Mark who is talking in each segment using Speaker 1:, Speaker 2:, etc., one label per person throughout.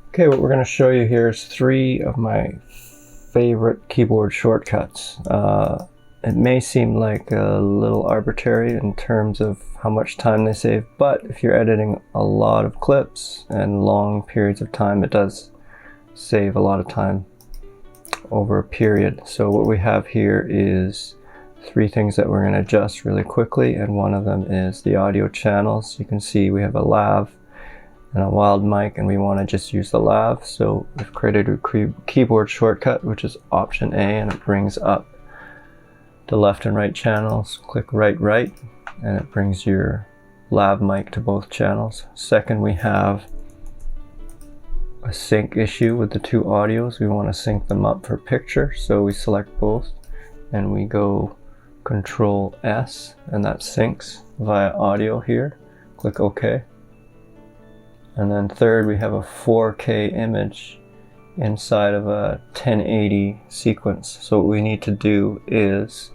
Speaker 1: Okay, what we're going to show you here is 3 of my favorite keyboard shortcuts. It may seem like a little arbitrary in terms of how much time they save, but if you're editing a lot of clips and long periods of time, it does save a lot of time over a period. So what we have here is 3 things that we're going to adjust really quickly, and one of them is the audio channels. You can see we have a lav and a wild mic, and we want to just use the lav. So we've created a keyboard shortcut, which is Option A, and it brings up the left and right channels. Click right, and it brings your lav mic to both channels. Second, we have a sync issue with the 2 audios. We want to sync them up for picture, so we select both and we go Control S, and that syncs via audio here. Click OK. And then third, we have a 4K image inside of a 1080 sequence. So what we need to do is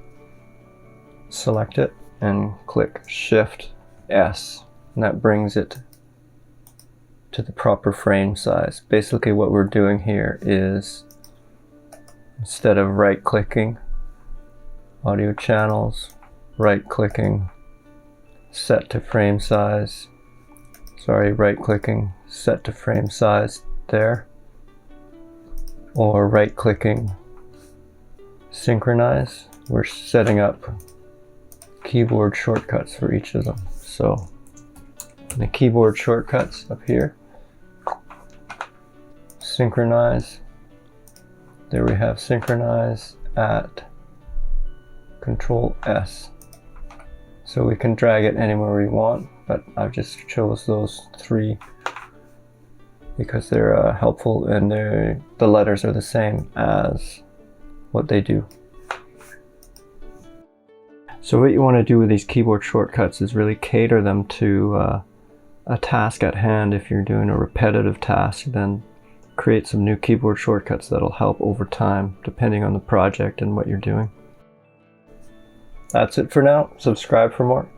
Speaker 1: select it and click Shift S, and that brings it to the proper frame size. Basically what we're doing here is, instead of right-clicking audio channels, right-clicking set to frame size, right-clicking set to frame size there, or right-clicking synchronize. We're setting up keyboard shortcuts for each of them. So the keyboard shortcuts up here, synchronize, there we have synchronize at Control S. So we can drag it anywhere we want, but I've just chose those 3 because they're helpful, and the letters are the same as what they do. So what you want to do with these keyboard shortcuts is really cater them to a task at hand. If you're doing a repetitive task, then create some new keyboard shortcuts that'll help over time depending on the project and what you're doing. That's it for now. Subscribe for more.